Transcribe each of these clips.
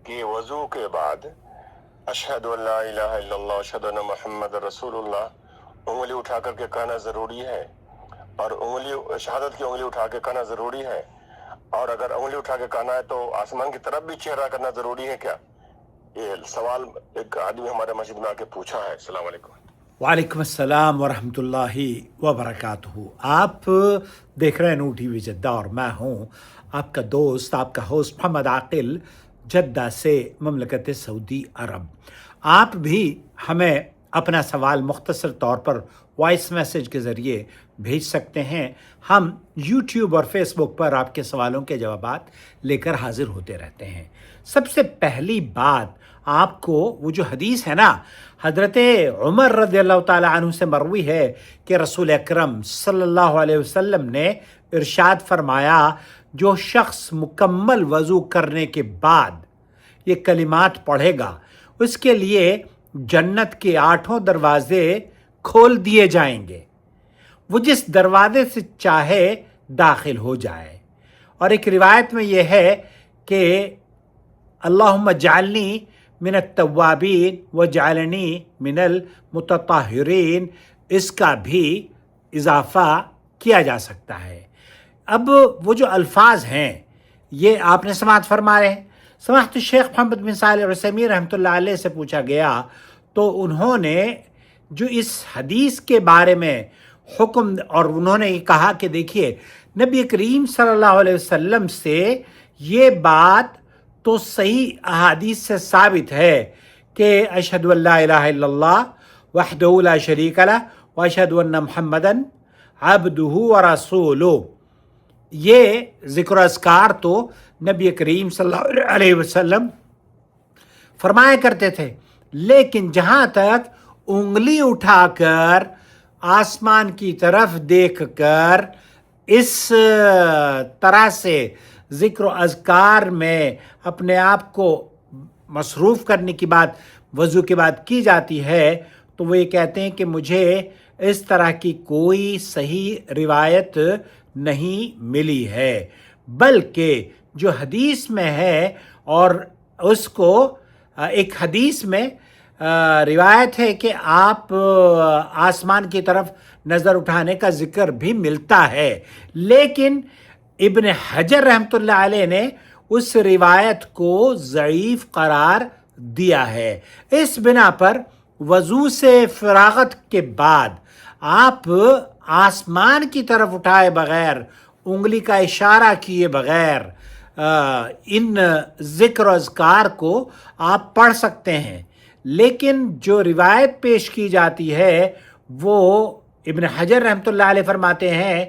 کہ وضو کے بعد اشہد ان لا الہ الا اللہ اشہد ان محمد رسول اللہ انگلی اٹھا کر کے کہنا ضروری ہے، اور شہادت کی انگلی اٹھا کے کہنا ضروری ہے، اور اگر انگلی اٹھا کے کہنا ہے تو آسمان کی طرف بھی چہرہ کرنا ضروری ہے کیا؟ یہ سوال ایک آدمی ہمارے مسجد میں آ کے پوچھا ہے۔ السلام علیکم۔ وعلیکم السلام ورحمۃ اللہ وبرکاتہ۔ آپ دیکھ رہے ہیں نور ٹی وی جدہ، اور میں ہوں آپ کا دوست، آپ کا ہوسٹ محمد عاقل، جدہ سے، مملکت سعودی عرب۔ آپ بھی ہمیں اپنا سوال مختصر طور پر وائس میسیج کے ذریعے بھیج سکتے ہیں۔ ہم یوٹیوب اور فیس بک پر آپ کے سوالوں کے جوابات لے کر حاضر ہوتے رہتے ہیں۔ سب سے پہلی بات آپ کو وہ جو حدیث ہے نا، حضرت عمر رضی اللہ تعالی عنہ سے مروی ہے کہ رسول اکرم صلی اللہ علیہ وسلم نے ارشاد فرمایا، جو شخص مکمل وضو کرنے کے بعد یہ کلمات پڑھے گا، اس کے لیے جنت کے 8 دروازے کھول دیے جائیں گے، وہ جس دروازے سے چاہے داخل ہو جائے۔ اور ایک روایت میں یہ ہے کہ اللہم اجعلنی من التوابین وجعلنی من المتطہرین، اس کا بھی اضافہ کیا جا سکتا ہے۔ اب وہ جو الفاظ ہیں یہ آپ نے سماعت فرما رہے ہیں۔ سماحت الشیخ محمد بن صالح العثیمین رحمۃ اللہ علیہ سے پوچھا گیا تو انہوں نے جو اس حدیث کے بارے میں حکم، اور انہوں نے یہ کہا کہ دیکھیے نبی کریم صلی اللہ علیہ وسلم سے یہ بات تو صحیح احادیث سے ثابت ہے کہ اشہد ان لا الہ الا اللہ وحدہ لا شریک لہ واشہد ان محمدً عبدہ ورسولہ، یہ ذکر و اذکار تو نبی کریم صلی اللہ علیہ وسلم فرمایا کرتے تھے، لیکن جہاں تک انگلی اٹھا کر آسمان کی طرف دیکھ کر اس طرح سے ذکر و اذکار میں اپنے آپ کو مصروف کرنے کی بات وضو کے بعد کی جاتی ہے، تو وہ یہ کہتے ہیں کہ مجھے اس طرح کی کوئی صحیح روایت نہیں ملی ہے، بلکہ جو حدیث میں ہے، اور اس کو ایک حدیث میں روایت ہے کہ آپ آسمان کی طرف نظر اٹھانے کا ذکر بھی ملتا ہے، لیکن ابن حجر رحمۃ اللہ علیہ نے اس روایت کو ضعیف قرار دیا ہے۔ اس بنا پر وضو سے فراغت کے بعد آپ آسمان کی طرف اٹھائے بغیر، انگلی کا اشارہ کیے بغیر ان ذکر و اذکار کو آپ پڑھ سکتے ہیں، لیکن جو روایت پیش کی جاتی ہے وہ ابن حجر رحمۃ اللہ علیہ فرماتے ہیں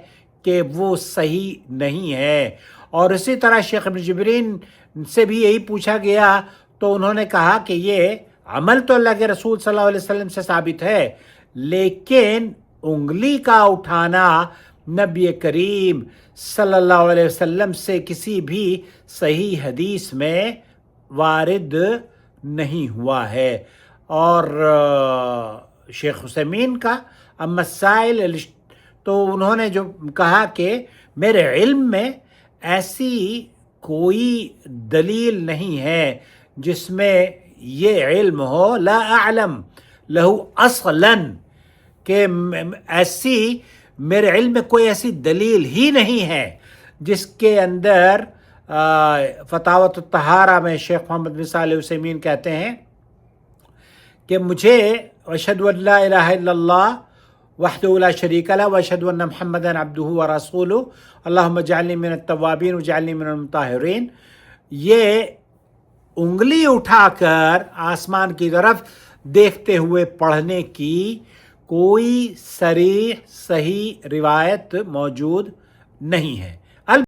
کہ وہ صحیح نہیں ہے۔ اور اسی طرح شیخ ابن جبرین سے بھی یہی پوچھا گیا تو انہوں نے کہا کہ یہ عمل تو اللہ کے رسول صلی اللہ علیہ وسلم سے ثابت ہے، لیکن انگلی کا اٹھانا نبی کریم صلی اللہ علیہ وسلم سے کسی بھی صحیح حدیث میں وارد نہیں ہوا ہے۔ اور شیخ عثیمین کا اما السائل، تو انہوں نے جو کہا کہ میرے علم میں ایسی کوئی دلیل نہیں ہے جس میں یہ علم ہو، لا اعلم لہ اصلا، کہ ایسی میرے علم میں کوئی ایسی دلیل ہی نہیں ہے جس کے اندر فتاوت الطہارہ میں شیخ محمد بن صالح العثیمین کہتے ہیں کہ مجھے اشہد ان لا الہ الا اللہ وحدہ لا شریک لہ واشہد ان محمدً عبدہ ورسولہ اللہم اجعلنی من التوابین واجعلنی من المطہرین، یہ انگلی اٹھا کر آسمان کی طرف دیکھتے ہوئے پڑھنے کی کوئی صریح صحیح روایت موجود نہیں ہے۔